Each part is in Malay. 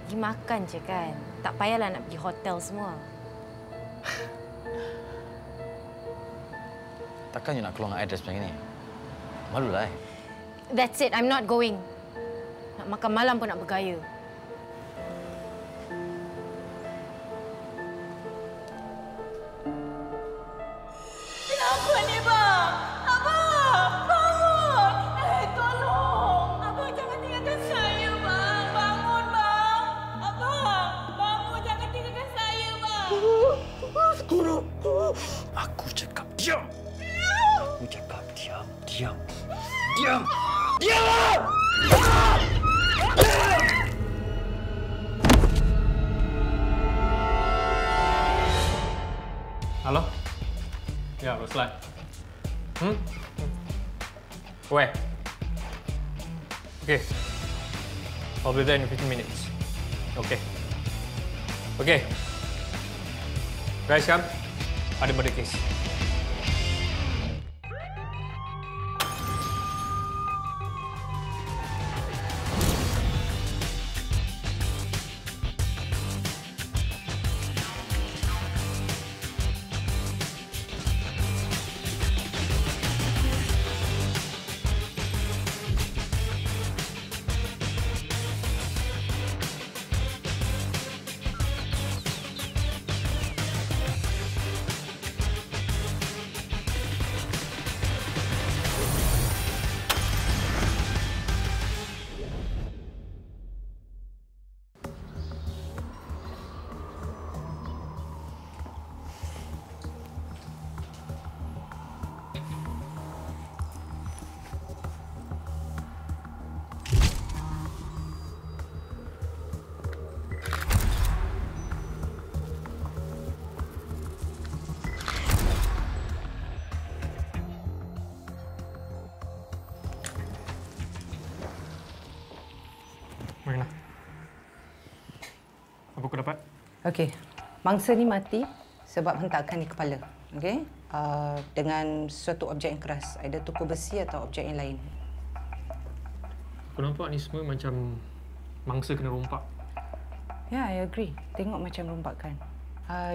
Pergi makan je kan. Tak payahlah nak pergi hotel semua. Takkan you nak keluar dengan address macam ni? Malulah. That's it. I'm not going. Nak makan malam pun nak bergaya. Kenapa ni, bang? Abang, bangun! Tolong! Abang jangan tinggalkan saya, bang. Bangun, bang. Abang, bangun. Jangan tinggalkan saya, bang. Aku cakap diam. Aku cakap diam, diam. Diam! Diam! Halo? Ya, Ruslan. Where? Okay. I'll be there in 15 minutes. Okay. Okay. Guys, come. Ada murder case. Marina. Apa kau dapat? Okey. Mangsa ni mati sebab hentakan di kepala. Okey? Dengan suatu objek yang keras. Ada tuku besi atau objek yang lain. Aku nampak ni semua macam mangsa kena rompak. Ya, I agree. Tengok macam rompakan.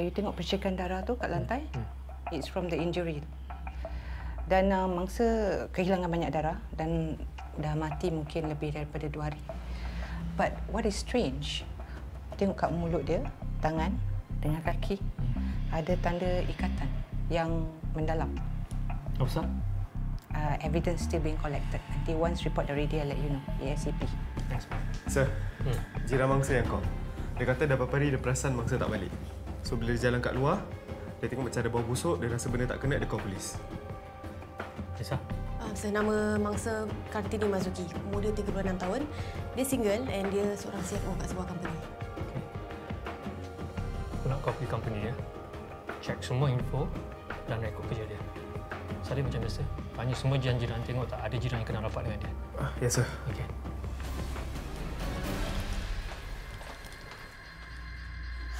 You tengok percikan darah tu kat lantai? It's from the injury. Dan mangsa kehilangan banyak darah dan dah mati mungkin lebih daripada 2 hari. But what is strange, tengok kat mulut dia, tangan dengan kaki, ada tanda ikatan yang mendalam. Apa pasal? Evidence still being collected. Nanti once report already, I'll let you know. ASAP. Thanks, man. Sir, jiran mangsa yang call. Dia kata dah beberapa hari dia perasan mangsa tak balik. So bila dia jalan kat luar, dia tengok macam ada bau busuk, dia rasa benda tak kena, dia call polis. Lisa? Saya nama mangsa Kartini Mazuki. Umur dia 36 tahun. Dia single and dia seorang CFO kat sebuah company. Okay. Aku nak kau pergi company dia. Check semua info dan rekod kerja dia. Saya macam biasa. Tanya semua jiran-jiran, tengok tak ada jiran yang kenal rapat dengan dia. Ya, sir. Okey.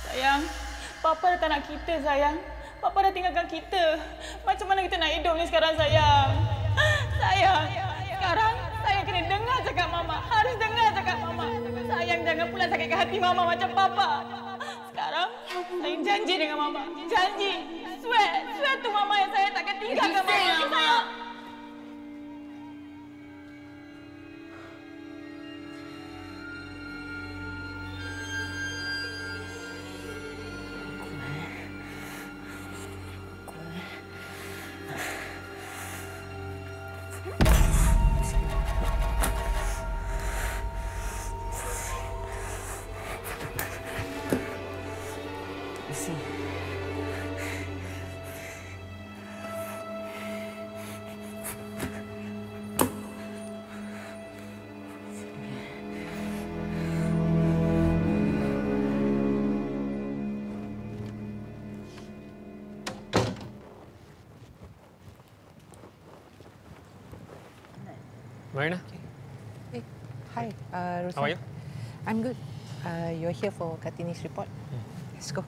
Sayang, Papa dah tak nak kita, sayang. Papa dah tinggalkan kita. Macam mana kita nak hidup ni sekarang, sayang? Sayang, sekarang saya kena dengar cakap Mama. Harus dengar cakap Mama. Sayang, jangan pula sakitkan hati Mama macam Papa. Sekarang, saya janji dengan Mama. Janji. Swear tu Mama yang saya takkan tinggalkan Mama. Sayang. Marina? Hey, hi, Rosa. How are you? I'm good. You're here for Kartini's report. Let's go.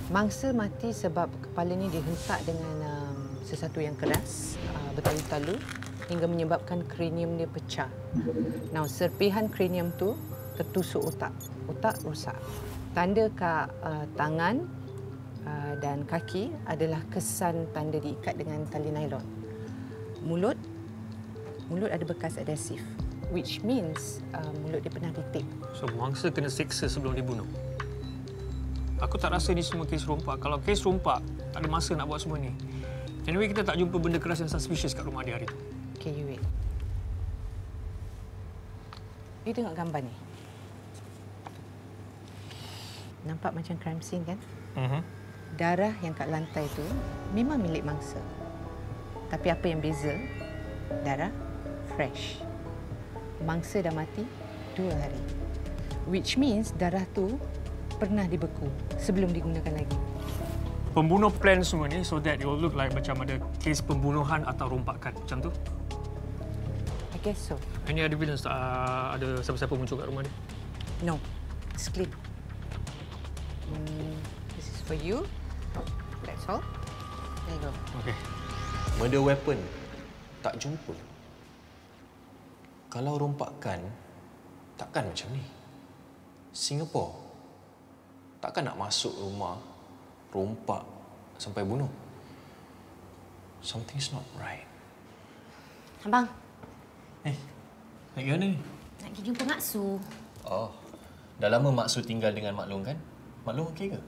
Mangsa mati sebab kepalanya dihentak dengan sesuatu yang keras, bertalu-talu hingga menyebabkan kranium dia pecah. Now, serpihan kranium tu tertusuk otak. Otak rosak. Tanda kat tangan dan kaki adalah kesan tanda diikat dengan tali nylon. Mulut ada bekas adhesif, which means mulut dia pernah ditip. So, mangsa kena seksa sebelum dibunuh. Aku tak rasa ni semua kes rompak. Kalau kes rompak, tak ada masa nak buat semua ni. Anyway, kita tak jumpa benda keras yang suspicious kat rumah dia hari tu. Okay, you wait. You tengok gambar ni. Nampak macam crime scene kan? Darah yang kat lantai tu memang milik mangsa. Tapi apa yang beza? Darah fresh. Mangsa dah mati 2 hari. Which means darah tu pernah dibeku sebelum digunakan lagi. Pembunuh plan semua ni so that it will look like macam ada kes pembunuhan atau rompakan. Macam tu? I guess so. Any other evidence ada siapa-siapa muncul kat rumah dia? No, it's clean. This is for you. That's all. There you go. Okay. Murder weapon tak jumpa. Kalau rompakan, takkan macam ni. Singapore takkan nak masuk rumah, rompak sampai bunuh. Something's not right. Abang, Nak pergi mana ni? nak pergi jumpa Mak Su. Oh, dah lama Mak Su tinggal dengan Mak Long kan? Mak Long okey ke?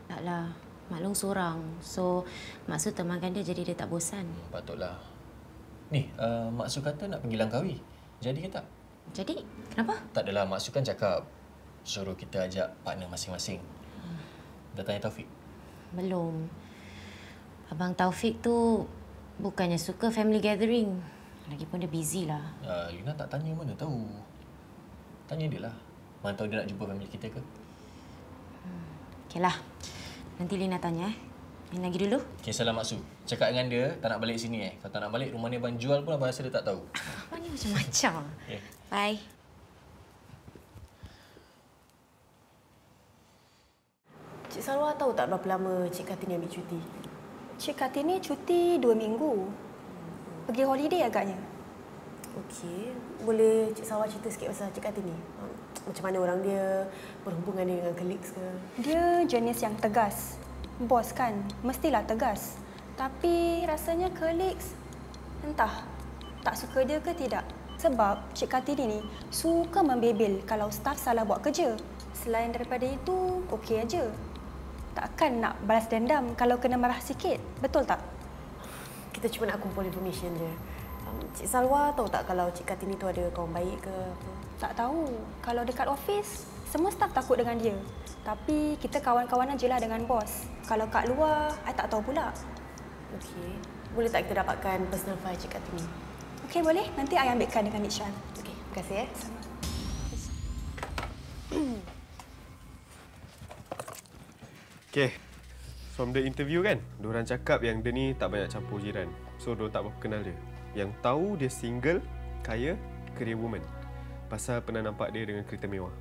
Taklah, Mak Long seorang. So, Mak Su temankan dia jadi dia tak bosan. Patutlah. Ni, Mak Su kata nak pergi Langkawi. Jadi ke tak? Jadi, kenapa? Tak adalah, Mak Su kan cakap suruh kita ajak partner masing-masing. Dah tanya Taufik? Belum. Abang Taufik tu bukannya suka family gathering. Lagipun dia busy lah. Lina tak tanya mana tahu. Tanya dia lah. Mana tahu dia nak jumpa family kita ke? Okeylah. Nanti Lina tanya. Lina pergi dulu. Okey, salam Mak Su. Cakap dengan dia tak nak balik sini. Kalau tak nak balik, rumah ni abang jual pun abang rasa dia tak tahu. Abang ni macam-macam. Okay. Bye. Cik Salwa tahu tak berapa lama Cik Kartini ambil cuti? Cik Kartini cuti 2 minggu. Pergi holiday agaknya. Okey, boleh Cik Salwa cerita sikit pasal Cik Kartini? Macam mana orang dia, berhubungan dia dengan colleagues ke? Dia jenis yang tegas. Bos kan, mestilah tegas. Tapi rasanya colleagues, entah, tak suka dia ke tidak. Sebab Cik Kartini ni suka membebel kalau staf salah buat kerja. Selain daripada itu, okey aja. Takkan nak balas dendam kalau kena marah sikit. Betul tak? Kita cuma nak kumpul information je. Cik Salwa tahu tak kalau Cik Kartini tu ada kawan baik ke apa? Tak tahu. Kalau dekat office, semua staf takut dengan dia. Tapi kita kawan-kawan ajalah dengan bos. Kalau kat luar, I tak tahu pula. Okey. Boleh tak kita dapatkan personal file Cik Kartini? Okey, boleh. Nanti I ambilkan dengan Nishan. Okey, terima kasih ya. Sama. Okay. From the interview kan, diorang cakap yang dia ni tak banyak campur jiran. So, diorang tak berapa kenal dia. Yang tahu dia single, kaya, career woman. Pasal pernah nampak dia dengan kereta mewah.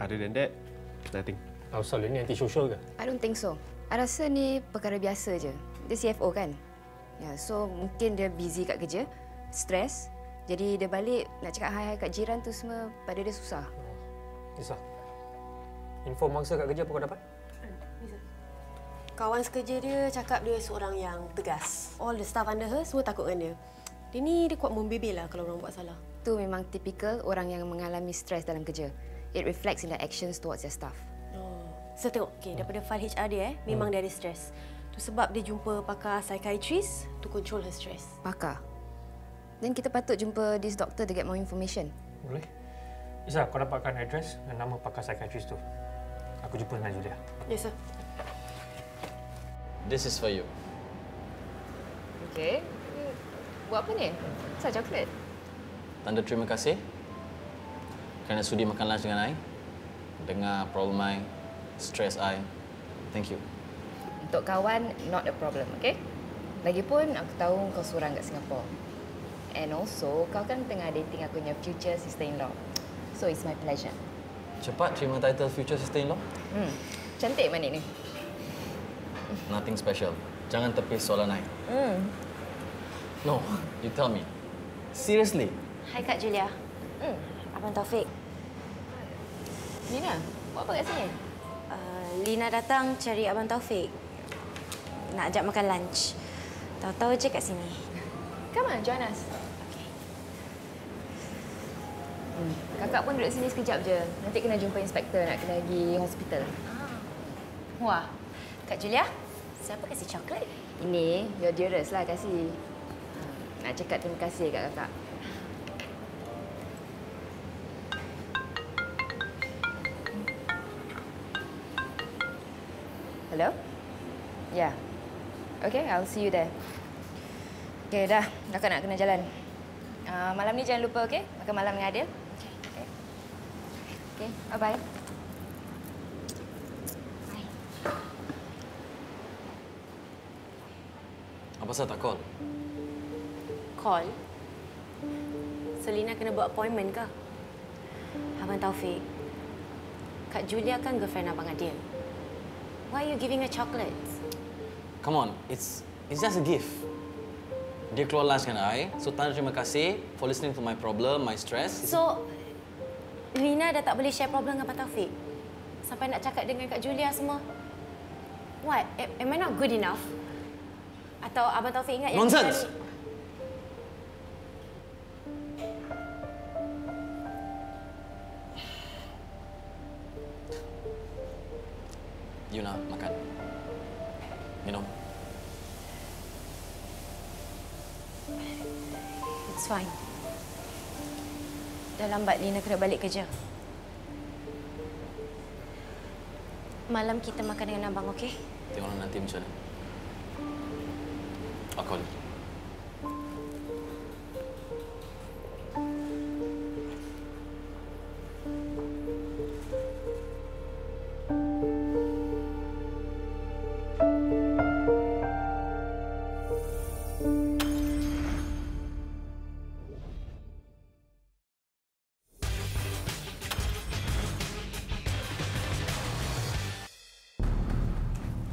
Other than that, nothing. Asal ni anti-social ke? I don't think so. I rasa ni perkara biasa je. Dia CFO kan? Ya, so mungkin dia busy kat kerja, stres. Jadi dia balik nak cakap hai-hai kat jiran tu semua pada dia susah. Nisa, info mangsa kat kerja apa kau dapat? Kawan sekerja dia cakap dia seorang yang tegas. All the staff under her semua takut dengan dia. Dia ni dia kuat membebel lah kalau orang buat salah. Tu memang tipikal orang yang mengalami stres dalam kerja. It reflects in their actions towards their staff. Oh. Saya tengok, okay, daripada file HR dia memang dia ada stres. Tu sebab dia jumpa pakar psychiatrist to control her stress. Pakar. Then kita patut jumpa this doctor to get more information. Boleh. Isa, kau dapatkan address dan nama pakar psychiatrist tu. Aku jumpa dengan Julia. Yes, sir. This is for you. Okay. Buat apa ni? Asal coklat? Tanda terima kasih kerana sudi makan lunch dengan I. Dengar problem I, stress I. Thank you. Untuk kawan, not a problem, okay? Lagipun aku tahu kau seorang kat Singapore. And also, kau kan tengah dating aku punya future sister-in-law. So, it's my pleasure. Cepat terima title future sister-in-law. Cantik manik ni. Nothing special. Jangan tepis soalan I. No, you tell me. Seriously? Hai Kak Julia. Abang Taufik. Lina, buat apa kat sini? Lina datang cari Abang Taufik. Nak ajak makan lunch. Tahu-tahu je kat sini. Come on, join us. Kakak pun duduk sini sekejap je. Nanti kena jumpa inspektor nak kena pergi hospital. Wah, Kak Julia, siapa kasih coklat? Ini, your dearest lah kasih. Nak cakap terima kasih kat kakak. Hello? Ya. Yeah. Okay, I'll see you there. Okay, dah. Kakak nak kena jalan. Malam ni jangan lupa, okay? Makan malam dengan Adil. Okay, bye-bye. Apa pasal tak call? Call? Selina kena buat appointment ke? Abang Taufik, Kak Julia kan girlfriend Abang Adil. Why are you giving her chocolates? Come on, it's just a gift. Dia keluar lunch dengan I, so tanda terima kasih for listening to my problem, my stress. So, Lina dah tak boleh share problem dengan Abang Taufik? Sampai nak cakap dengan Kak Julia semua? What? Am I not good enough? Atau Abang Taufik ingat yang... Nonsense! Yuna, makan. Minum. It's fine. Dah lambat Lina kena balik kerja. Malam kita makan dengan abang, okey? Tengok nanti macam mana. I'll call you.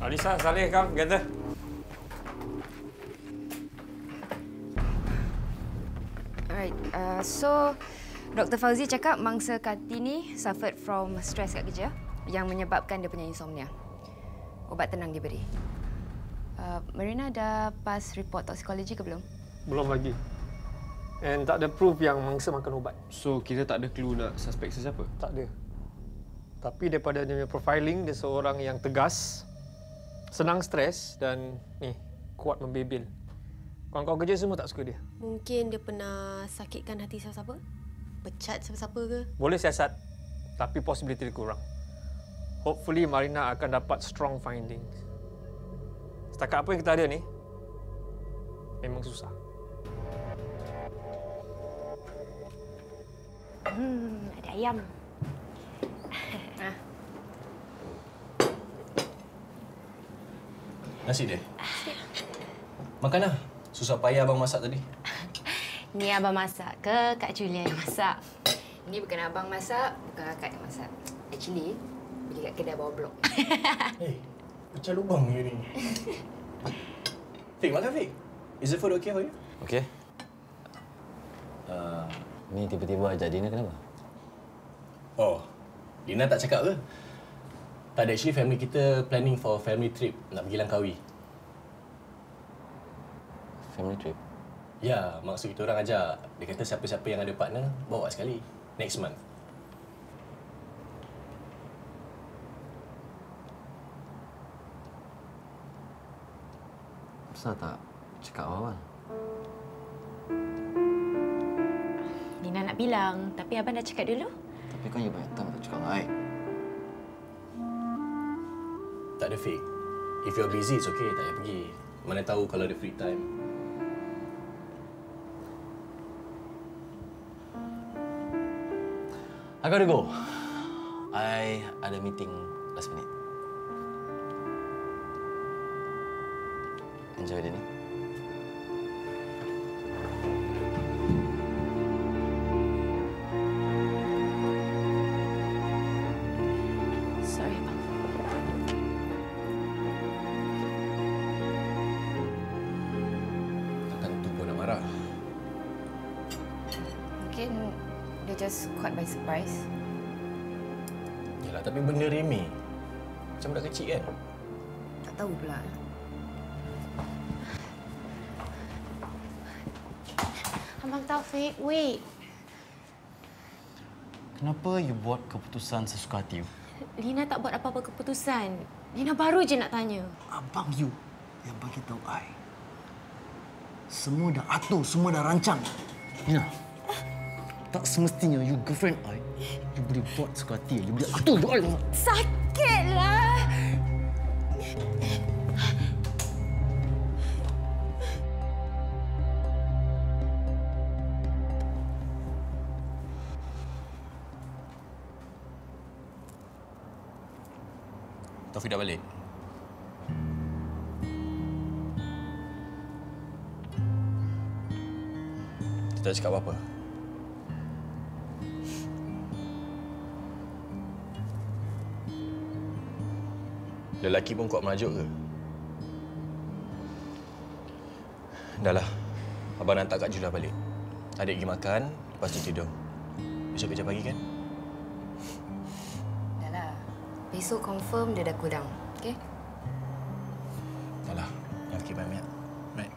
Alisa, Saleh, come together. Alright, so Dr. Fauzi cakap mangsa Kartini suffered from stress kat kerja yang menyebabkan dia punya insomnia. Ubat tenang diberi. Marina dah pass report toksikologi ke belum? Belum lagi. And tak ada proof yang mangsa makan ubat. So, kita tak ada clue nak suspek sesiapa? Tak ada. Tapi daripada dia punya profiling, dia seorang yang tegas, senang stres dan ni, kuat membebel. Kawan-kawan kerja semua tak suka dia. Mungkin dia pernah sakitkan hati siapa-siapa? Pecat siapa-siapa ke? Boleh siasat, tapi possibility dia kurang. Hopefully Marina akan dapat strong findings. Setakat apa yang kita ada ni, memang susah. Ada ayam. Nasi dia? Makanlah. Susah payah abang masak tadi. Ni abang masak ke Kak Julia yang masak? Ini bukan abang masak, bukan kakak yang masak. Actually, beli kat kedai bawah blok. Hey, pecah lubang je ni. Fik, makan Fik. Is the food okay for you? Okay. Ni tiba-tiba ajak dinner kenapa? Oh, Lina tak cakap ke? Tak ada, actually family kita planning for family trip nak pergi Langkawi. Family trip? Ya, maksud kita orang ajak. Dia kata siapa-siapa yang ada partner, bawa sekali. Next month. Kenapa tak cakap awal? Lina nak bilang, tapi abang dah cakap dulu. Tapi kan you banyak time tak cakap dengan I. Tak ada Fik. If you're busy, it's okay. Tak payah pergi. Mana tahu kalau ada free time. I gotta go. I ada meeting last minute. Enjoy dinner. Sorry, abang. Takkan tu pun nak marah. just caught by surprise. Yalah, tapi benda remeh. Macam budak kecil kan? Tak tahu pula. Abang Taufik, wait. Kenapa you buat keputusan sesuka hati you? Lina tak buat apa-apa keputusan. Lina baru je nak tanya. Abang you yang bagi tahu I. Semua dah atur, semua dah rancang. Lina, tak semestinya you girlfriend I, you boleh buat suka hati. You boleh atur je I. Sakitlah. Taufik dah balik. Dia tak cakap apa-apa. Lelaki pun kuat merajuk ke? Dahlah. Abang nak hantar Kak Julia balik. Adik pergi makan, lepas tu tidur. Besok kerja pagi kan? Dah lah. Besok confirm dia dah cool down. Okey? Dahlah. Jangan fikir banyak. Baik.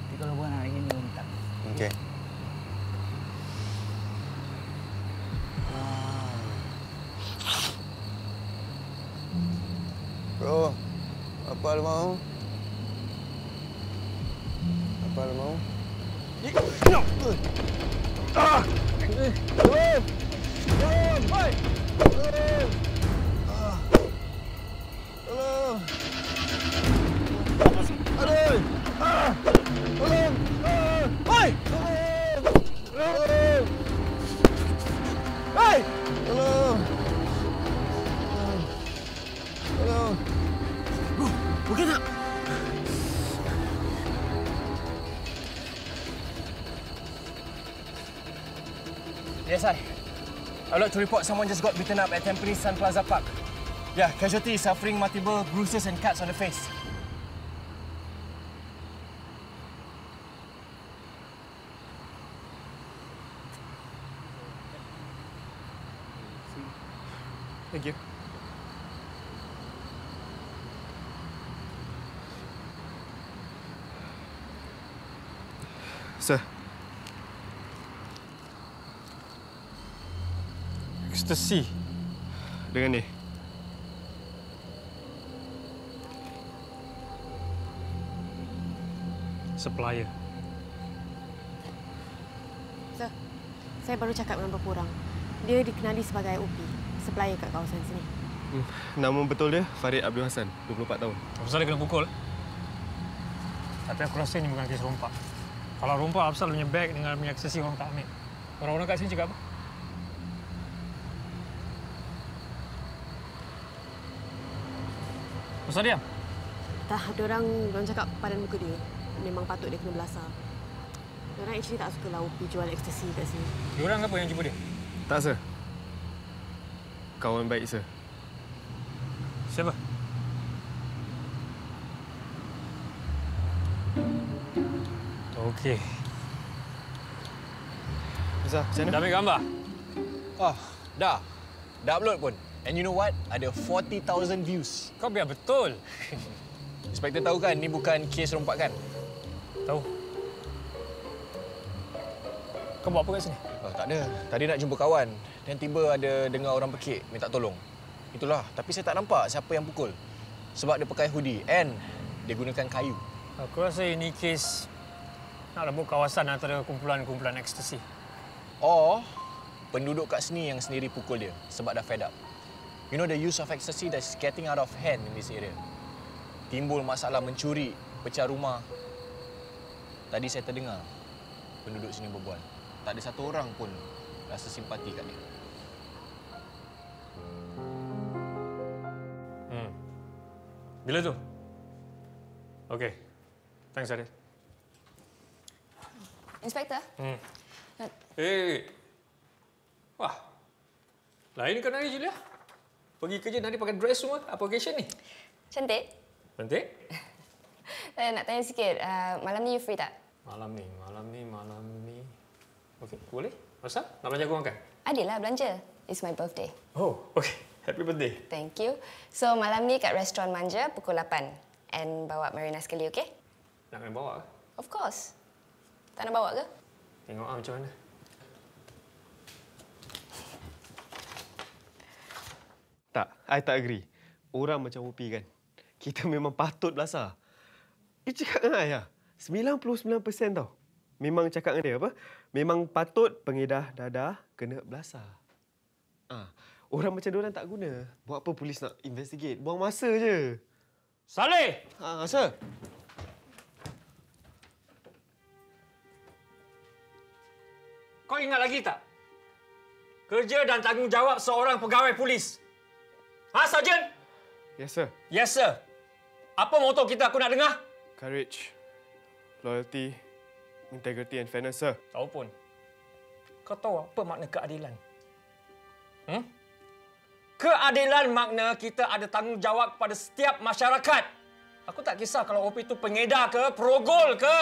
Tapi kalau bukan hari ini, minta. Okey. Bro, apa lu mau? Apa lu mau? Ah! Tolong! Tolong! Hai! Tolong! Tolong! Aduh! Ah! Tolong! Ah! Hai! Tolong! Tolong! Hai! Tolong! Tolong! Bro, okey tak? Yes, I would like to report someone just got beaten up at Tampines Sun Plaza Park. Yeah, casualty is suffering multiple bruises and cuts on the face. Thank you. Sir. Ekstasi. Dengan ni. Supplier. Sir, saya baru cakap dengan beberapa orang. Dia dikenali sebagai OP, supplier kat kawasan sini. Nama betul dia Farid Abdul Hassan, 24 tahun. Apasal dia kena pukul? Tapi aku rasa ini bukan kes rompak. Kalau rompak, Afsal punya beg dengan punya ekstasi orang tak ambil. Orang-orang kat sini cakap apa? Pasal diam? Tak, diorang cakap padan muka dia. Memang patut dia kena belasah. Diorang actually tak suka lah OP jual ekstasi kat sini. Diorang apa yang jumpa dia? Tak, sir. Kawan baik, sir. Siapa? Okey. Zah, macam mana? Dah ambil gambar? Oh, dah. Dah upload pun. And you know what? Ada 40,000 views. Kau biar betul. Inspektor tahu kan, ni bukan kes rompakan. Tahu. Kau buat apa kat sini? Oh, tak ada. Tadi nak jumpa kawan. Dan tiba ada dengar orang pekik minta tolong. Itulah. Tapi saya tak nampak siapa yang pukul. Sebab dia pakai hoodie and dia gunakan kayu. Aku rasa ini kes nak rebut kawasan antara kumpulan-kumpulan ekstasi. Or penduduk kat sini yang sendiri pukul dia sebab dah fed up. You know the use of ecstasy that's getting out of hand in this area. Timbul masalah mencuri, pecah rumah. Tadi saya terdengar penduduk sini berbual. Tak ada satu orang pun rasa simpati kat dia. Bila tu? Okey. Thanks, Adil. Inspektor? Wah. Lain kan hari Julia? Pergi kerja nanti pakai dress semua. Apa occasion ni? Cantik. Cantik? Nak tanya sikit, malam ni you free tak? Malam ni. Okey, boleh? Masa? Nak belanja korang kan? Adalah belanja. It's my birthday. Oh, okey. Happy birthday. Thank you. So, malam ni kat restoran Manja pukul 8. And bawa Marina sekali, okey? Nak kena bawa ke? Of course. Tak nak bawa ke? Tengok macam mana. Tak, I tak agree. Orang macam Upi kan, kita memang patut belasah. Dia cakap dengan I lah, 99% tau. Memang cakap dengan dia apa? Memang patut pengedar dadah kena belasah. Orang macam diorang tak guna. Buat apa polis nak investigate? Buang masa je. Saleh! Sir. Kau ingat lagi tak? Kerja dan tanggungjawab seorang pegawai polis. Sarjan? Yes, sir. Yes, sir. Apa moto kita aku nak dengar? Courage, loyalty, integrity and fairness, sir. Tahu pun. Kau tahu apa makna keadilan? Keadilan makna kita ada tanggungjawab kepada setiap masyarakat. Aku tak kisah kalau OP itu pengedar ke, perogol ke,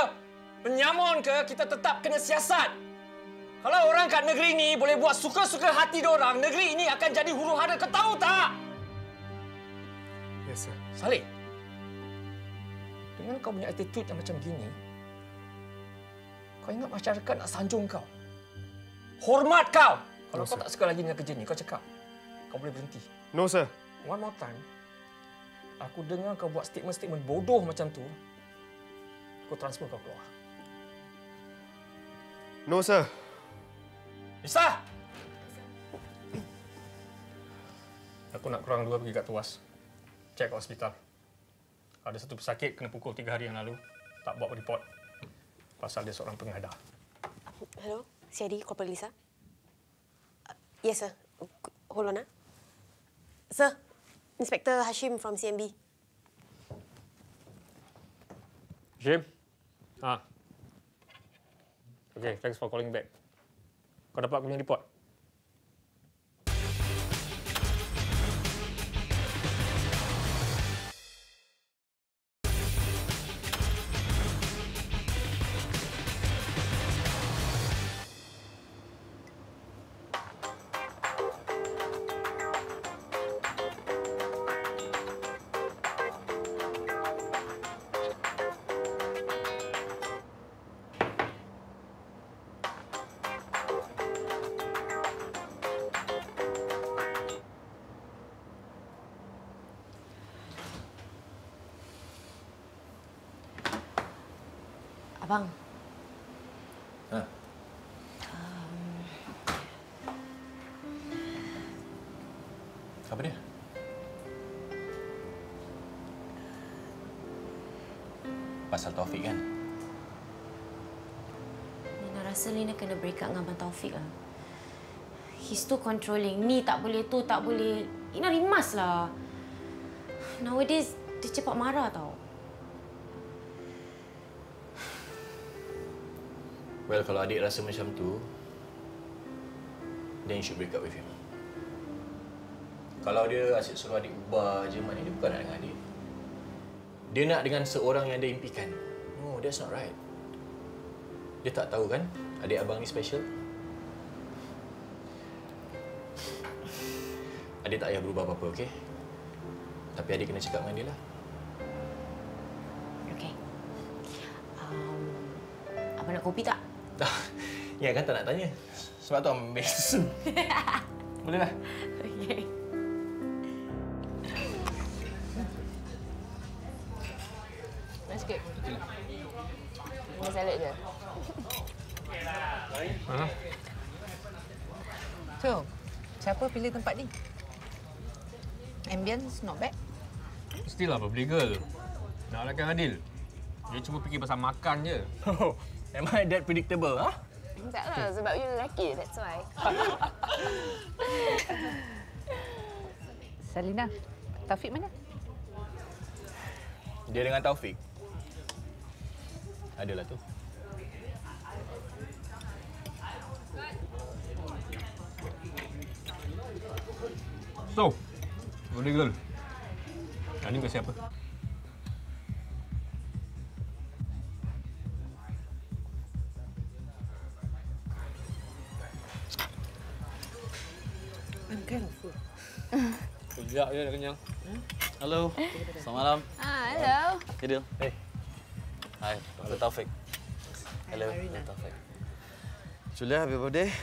penyamun ke, kita tetap kena siasat. Kalau orang kat negeri ini boleh buat suka-suka hati diorang, negeri ini akan jadi huru-hara. Kau tahu tak? Yes, sir. Saleh, dengan kau punya attitude yang macam gini, kau ingat masyarakat nak sanjung kau. Hormat kau. Kalau kau tak suka lagi dengan kerja ni, kau cakap. Kau boleh berhenti. No, sir. One more time. Aku dengar kau buat statement-statement bodoh macam tu, aku transfer kau keluar. No, sir. Isa! Aku nak korang dua pergi kat Tuas. Cek hospital. Ada satu pesakit kena pukul 3 hari yang lalu. Tak buat report. Pasal dia seorang pengadar. Hello, CID, Corporal Lisa. Yes, sir. Hold on, Sir, Inspector Hashim from CMB. Hashim? Okay, thanks for calling back. Kau dapat aku punya report? Abang. Apa dia? Pasal Taufik kan? Nina rasa Lina kena break up dengan Abang Taufik lah. He's too controlling. Ni tak boleh, tu tak boleh. Lina rimas lah. Nowadays, dia cepat marah tau. Well, kalau adik rasa macam tu, then you should break up with him. Kalau dia asyik suruh adik ubah je, maknanya dia bukan nak dengan adik. Dia nak dengan seorang yang dia impikan. No, that's not right. Dia tak tahu kan, adik abang ni special. Adik tak payah berubah apa-apa, okey? Tapi adik kena cakap dengan dia lah. Okey. Abang nak kopi tak? Ya kan tak nak tanya. Sebab tu ambil susu. Boleh lah. Okey. Nak sikit? Ini salad je. So, siapa pilih tempat ni? Ambience not bad. Mestilah beli girl. Nak lakukan adil. Dia cuma fikir pasal makan je. Am I that predictable, ha? Taklah, sebab you lelaki, that's why. Salina, Taufik mana? Dia dengan Taufik. Adalah tu. So, Boleh girl. Ani kau siapa? I'm kind of full. Sekejap je dah kenyang. Halo. Selamat malam. Hello. Idil. Hey. Hi, Dr. Taufik. Hello, Dr. Taufik. Julia, happy birthday.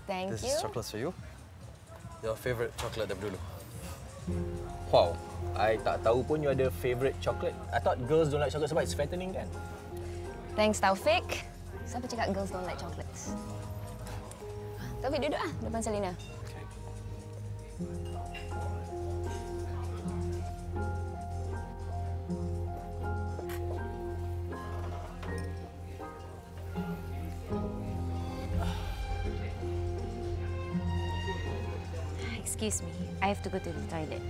Thank This you. is chocolates for you. Your favorite chocolate dari dulu. Wow, I tak tahu pun you ada favourite chocolate. I thought girls don't like chocolate sebab it's fattening kan? Thanks, Taufik. Siapa cakap girls don't like chocolates? Taufik duduk depan Selina. Excuse me, I have to go to the toilet.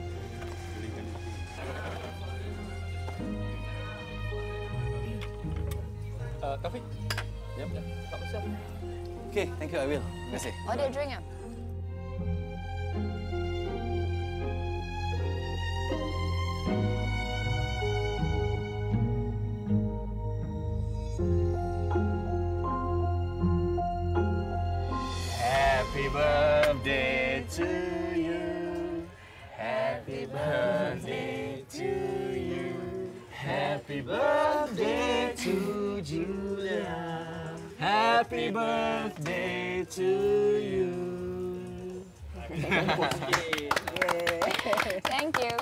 Taufik. Yep. Tak pasal. Okay, thank you, I will. Terima kasih. Order drink ah. Happy birthday to you. Happy birthday to you. Happy birthday to Julia. Happy birthday to you. Thank you.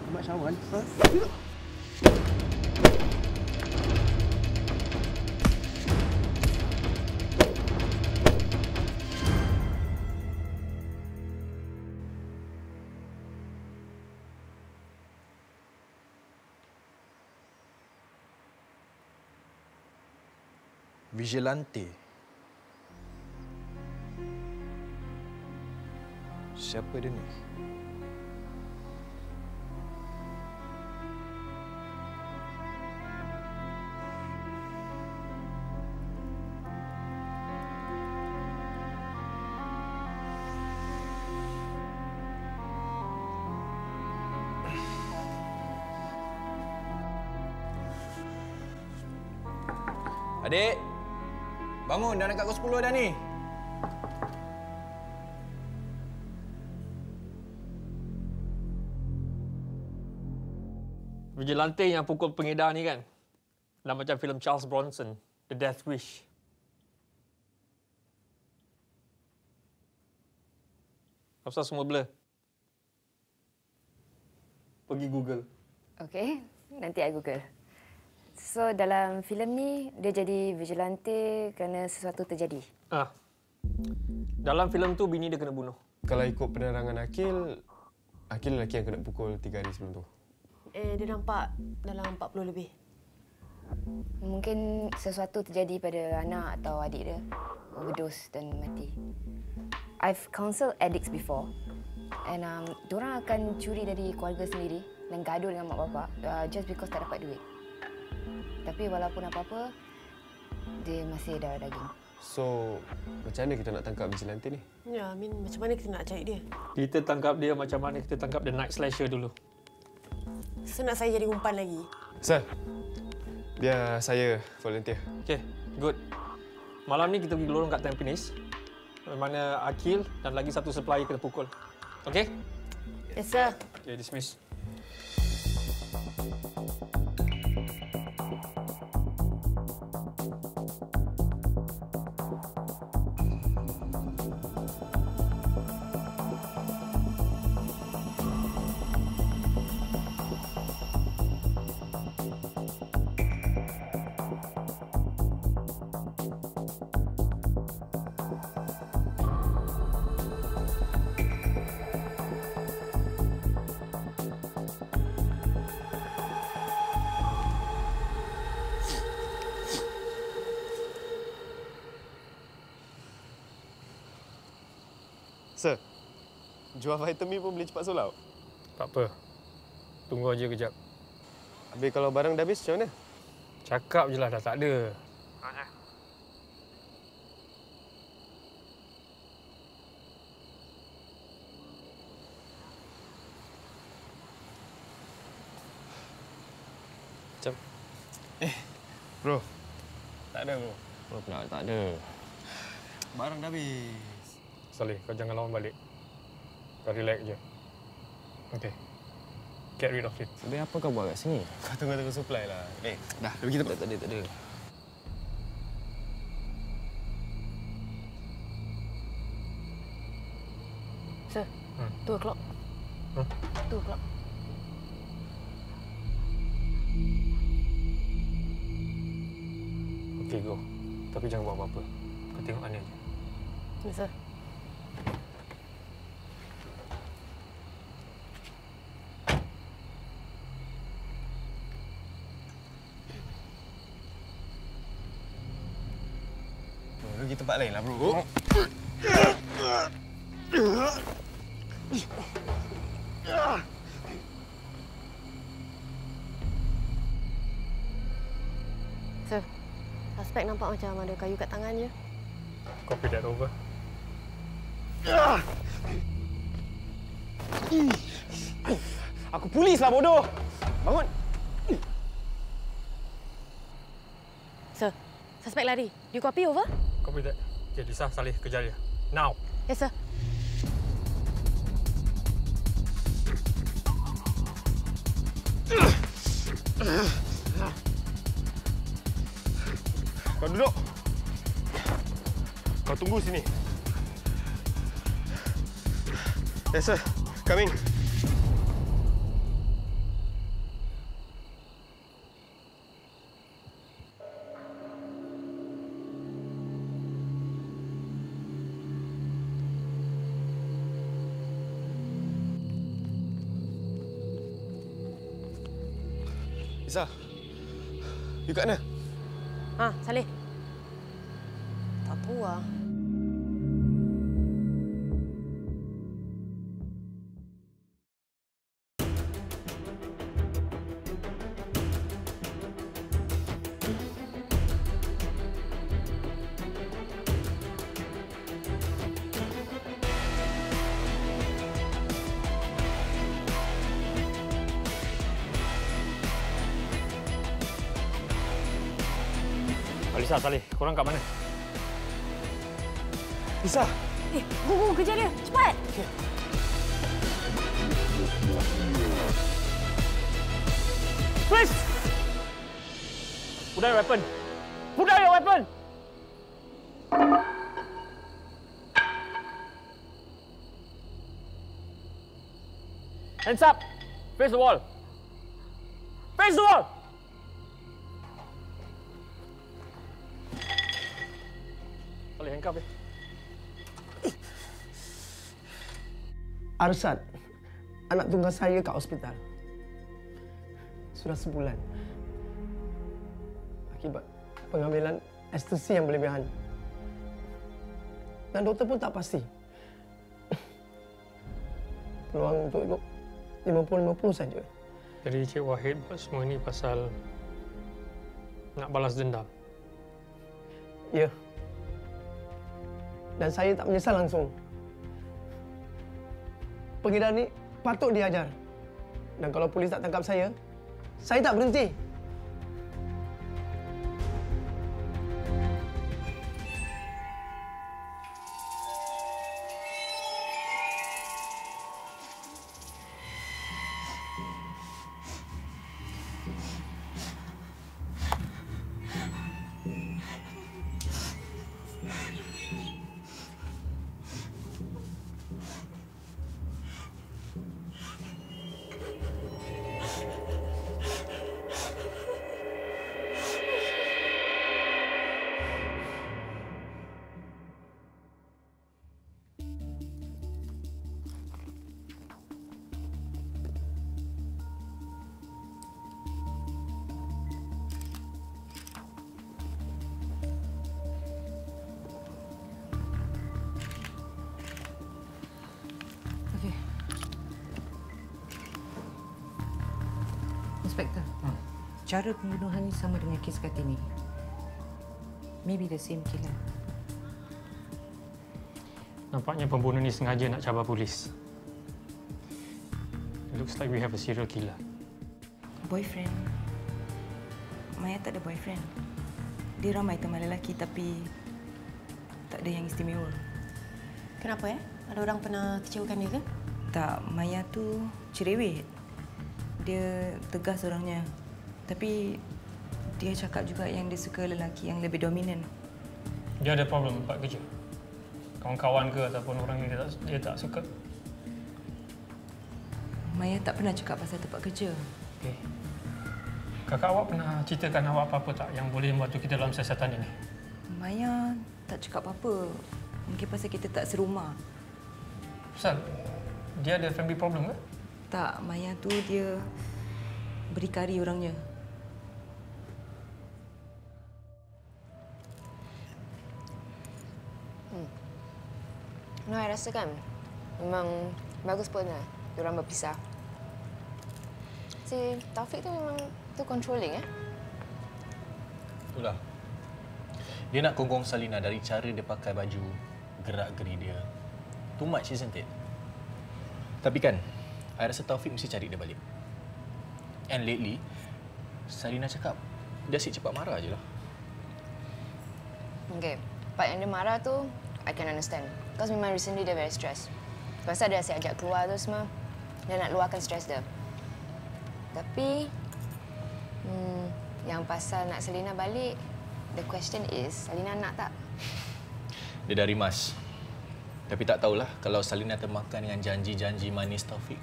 Mak Syawal. Vigilante. Siapa dia ni? Adik, bangun, dah dekat pukul 10 dah ni. Vigilante yang pukul pengedar ni kan? Dah macam filem Charles Bronson, The Death Wish. Kenapa semua blur? Pergi Google. Okey, nanti I Google. So, dalam filem ni, dia jadi vigilante kerana sesuatu terjadi. Dalam filem tu, bini dia kena bunuh. Kalau ikut penerangan Akil lelaki yang kena pukul 3 hari sebelum tu. Dia nampak dalam 40 lebih. Mungkin sesuatu terjadi pada anak atau adik dia. Overdose dan mati. I've counseled addicts before. And diorang akan curi dari keluarga sendiri dan gaduh dengan mak bapak just because tak dapat duit. Tapi walaupun apa-apa, dia masih darah daging. So, macam mana kita nak tangkap vigilante ni? Ya, macam mana kita nak cari dia? Kita tangkap dia macam mana kita tangkap The Night Slasher dulu. So, nak saya jadi umpan lagi? Sir, biar saya volunteer. Okay, good. Malam ni kita pergi lorong kat Tampines. Mana Akil dan lagi satu supplier kena pukul. Okay? Yes, sir. Okay, dismiss. Jual vitamin pun boleh cepat sold out? Tak apa. Tunggu aja kejap. Habis kalau barang dah habis, macam mana? Cakap je lah dah tak ada. Macam? Bro. Tak ada, bro. Bro pula tak ada. Barang dah habis. Saleh, kau jangan lawan balik. Kau relax je. Okay. Get rid of it. Habis apa kau buat kat sini? Kau tunggu supply lah. Dah. Pergi tempat. Tak ada. Sir, 2 o'clock. 2 o'clock. Okay, go. Tapi jangan buat apa-apa. Kau tengok Ania je. Ya, sir. Pergi tempat lain lah, bro. Sir, suspek nampak macam ada kayu kat tangannya. Copy that over. Aku polis lah, bodoh. Bangun. Sir, suspek lari. You copy over? Copy that. Okay, Lisa, Saleh, kejar dia. Now. Yes, sir. Kau duduk. Kau tunggu sini. Yes, sir. Coming. Lisa, you kat mana? Ha, Saleh. Tak tahu lah. Lisa, Saleh, korang kat mana? Lisa! Go, kejar dia. Cepat! Okay. Please! Put down your weapon! Put down your weapon! Hands up! Face the wall! Face the wall! Saleh, handcuff dia. Arshad, anak tunggal saya kat hospital. Sudah sebulan. Akibat pengambilan ekstasi yang berlebihan. Dan doktor pun tak pasti. Peluang untuk hidup 50-50 saja. Jadi Cik Wahid buat semua ini pasal nak balas dendam? Ya. Dan saya tak menyesal langsung. Pengedar ni patut diajar. Dan kalau polis tak tangkap saya tak berhenti. Inspektor, cara pembunuhan ni sama dengan kes Kartini. Maybe the same killer. Nampaknya pembunuh ni sengaja nak cabar polis. It looks like we have a serial killer. Boyfriend. Maya tak ada boyfriend. Dia ramai teman lelaki tapi tak ada yang istimewa. Kenapa ya? Ada orang pernah kecewakan dia ke? Tak, Maya tu cerewet. Dia tegas orangnya. Tapi dia cakap juga yang dia suka lelaki yang lebih dominan. Dia ada problem tempat kerja? Kawan-kawan ke ataupun orang yang dia tak suka? Maya tak pernah cakap pasal tempat kerja. Okey. Kakak awak pernah ceritakan awak apa-apa tak yang boleh membantu kita dalam siasatan ini? Maya tak cakap apa-apa. Mungkin pasal kita tak serumah. Pasal dia ada family problem ke? Tak, Maya tu dia berdikari orangnya. No, I rasa kan memang bagus pun lah diorang berpisah. Si Taufik tu memang tu controlling Itulah. Dia nak gonggong Salina dari cara dia pakai baju, gerak-geri dia. Too much, isn't it? Tapi kan, I rasa Taufik mesti cari dia balik. And lately, Salina cakap dia asyik cepat marah je lah. Okay, part yang dia marah tu, I can understand. Because memang recently dia very stressed. Pasal dia asyik ajak keluar tu semua, dia nak luahkan stres dia. Tapi, yang pasal nak Salina balik, the question is, Salina nak tak? Dia dah rimas. Tapi tak tahulah kalau Salina termakan dengan janji-janji manis Taufik.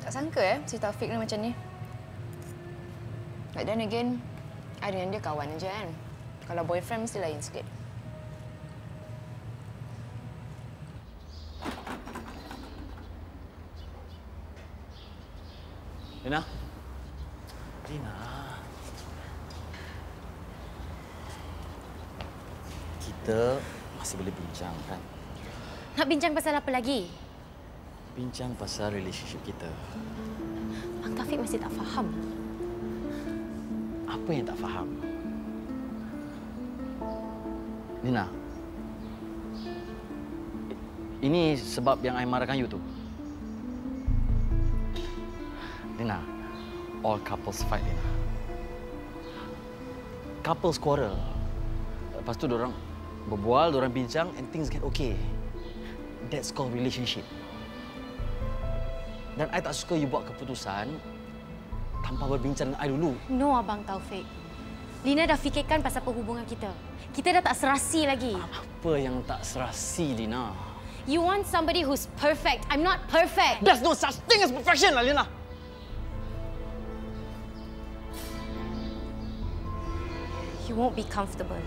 Tak sangka si Taufik ni macam ni. But then again, I dengan dia kawan aja kan. Kalau boyfriend mesti lain sikit. Lina. Lina. Kita masih boleh bincang kan? Nak bincang pasal apa lagi? Bincang pasal relationship kita. Bang Taufik masih tak faham. Apa yang tak faham? Lina. Ini sebab yang I marahkan you tu. Lina, all couples fight, Lina. Couples quarrel. Lepas tu diorang berbual, diorang bincang and things get okay. That's called relationship. Dan I tak suka you buat keputusan tanpa berbincang dengan I dulu. No, Abang Taufik. Lina dah fikirkan pasal perhubungan kita. Kita dah tak serasi lagi. Apa yang tak serasi, Lina? You want somebody who's perfect. I'm not perfect. There's no such thing as perfection, Lina. You won't be comfortable.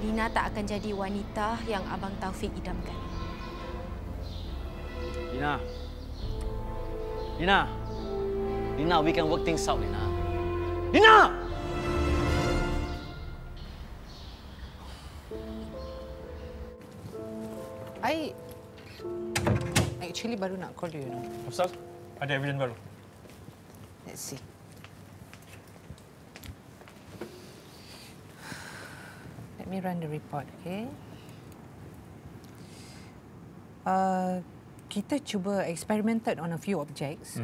Lina tak akan jadi wanita yang Abang Taufik idamkan. Lina. Lina. Lina, we can work things out, Lina. Lina! I actually baru nak call you, Afsal, ada evidence baru. Let's see. Let me run the report, okay? Kita cuba experimented on a few objects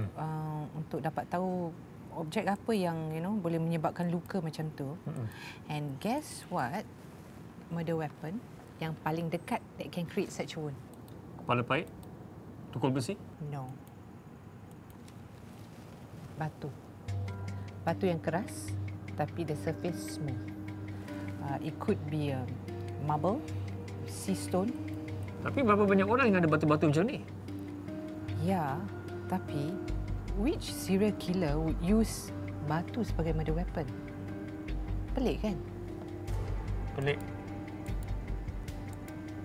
untuk dapat tahu objek apa yang boleh menyebabkan luka macam tu. And guess what? Murder weapon yang paling dekat that can create such a wound. Kepala pahit? Tukul besi? No. Batu. Batu yang keras tapi the surface smooth. It could be a marble, sea stone. Tapi berapa banyak orang yang ada batu-batu macam ni? Ya, tapi which serial killer would use batu sebagai murder weapon? Pelik kan? Pelik.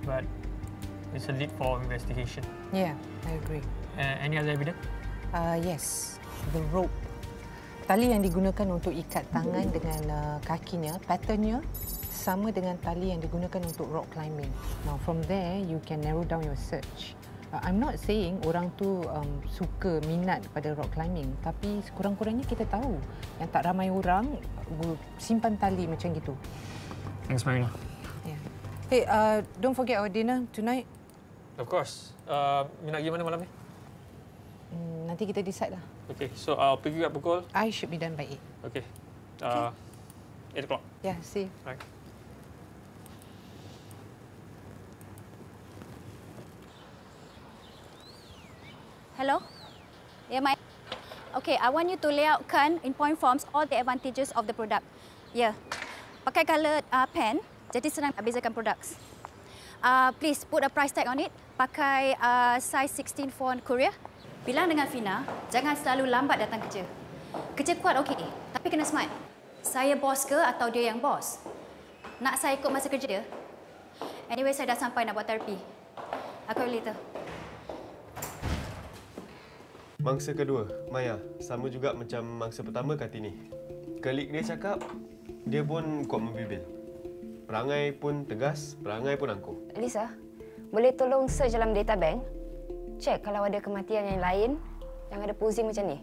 But it's a lead for investigation. Yeah, I agree. Any other evidence? Yes, the rope. Tali yang digunakan untuk ikat tangan dengan kakinya, patternnya sama dengan tali yang digunakan untuk rock climbing. Now, from there, you can narrow down your search. I'm not saying orang tu suka minat pada rock climbing, tapi sekurang-kurangnya kita tahu yang tak ramai orang simpan tali macam gitu. Thanks, Marina. Yeah. Hey, don't forget our dinner tonight. Of course. Nak pergi mana malam ni? Nanti kita decide lah. Okay, so I'll pick you up pukul? I should be done by 8. Okay. 8 o'clock. Yeah, see you. Right. Hello? Yeah, my... Okay, I want you to layoutkan in point forms all the advantages of the product. Yeah. Pakai colored pen, jadi senang nak bezakan products. Please put a price tag on it. Pakai size 16 for courier. Bilang dengan Fina, jangan selalu lambat datang kerja. Kerja kuat okey, tapi kena smart. Saya bos ke atau dia yang bos? Nak saya ikut masa kerja dia? Anyway, saya dah sampai nak buat terapi. Aku later. Mangsa kedua, Maya, sama juga macam mangsa pertama Kartini. Kolik dia cakap, dia pun kuat membibil. Perangai pun tegas, perangai pun angkuh. Lisa, boleh tolong search dalam data bank? Check kalau ada kematian yang lain yang ada posing macam ni.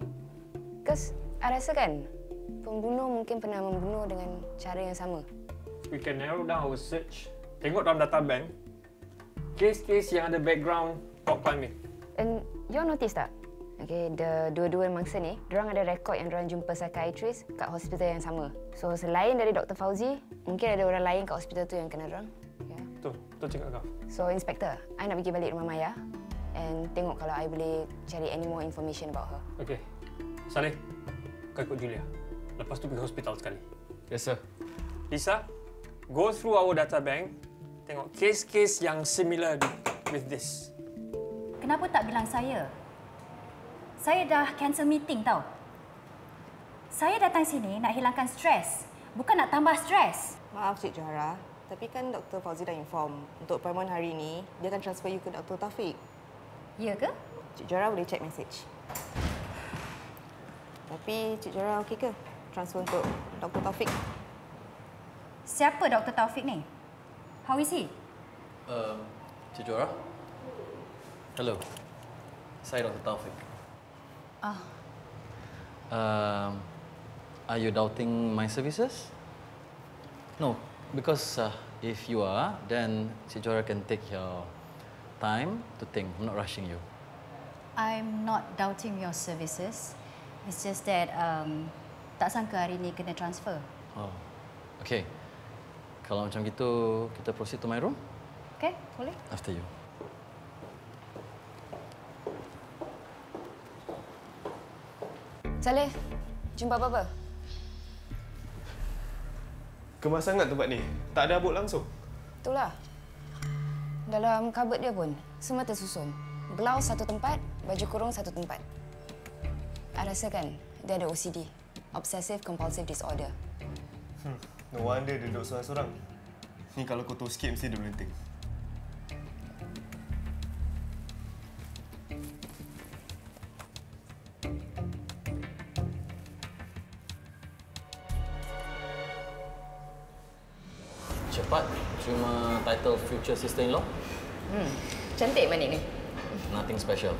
Because I rasa kan, pembunuh mungkin pernah membunuh dengan cara yang sama. We can narrow down our search. Tengok dalam data bank, kes-kes yang ada background rock climbing. And you notice tak? Okay, dua-dua mangsa ni, diorang ada rekod yang diorang jumpa psychiatrist kat hospital yang sama. So, selain dari Dr. Fauzi, mungkin ada orang lain kat hospital tu yang kena diorang. Yeah. Betul cakap kau. So, Inspector, I nak pergi balik rumah Maya and tengok kalau I boleh cari any more information about her. Okay. Saleh, kau ikut Julia. Lepas tu pergi hospital sekali. Yes, sir. Lisa, go through our data bank, tengok kes-kes yang similar with this. Kenapa tak bilang saya? Saya dah cancel meeting tau. Saya datang sini nak hilangkan stres, bukan nak tambah stres. Maaf Cik Johara, tapi kan Dr. Fauzi dah inform untuk appointment hari ini, dia akan transfer you ke Dr. Taufik. Ya ke? Cik Johara boleh check message. Tapi Cik Johara okey ke transfer untuk Dr. Taufik? Siapa Dr. Taufik ni? How is he? Cik Johara? Hello. Saya Dr. Taufik. Are you doubting my services? No, because if you are, then Cik Johara can take your time to think. I'm not rushing you. I'm not doubting your services. It's just that tak sangka hari ni kena transfer. Oh, okay. Kalau macam gitu, kita proceed to my room? Okay, boleh. After you. Saleh, jumpa apa-apa? Kemas sangat tempat ni. Tak ada abuk langsung. Itulah. Dalam kabut dia pun, semua tersusun. Blouse satu tempat, baju kurung satu tempat. I rasa kan, dia ada OCD. Obsessive Compulsive Disorder. No wonder dia duduk seorang-seorang. Ni kalau kotor sikit mesti dia melenting. Cepat, cuma title future sister-in-law. Cantik manik ni. Nothing special.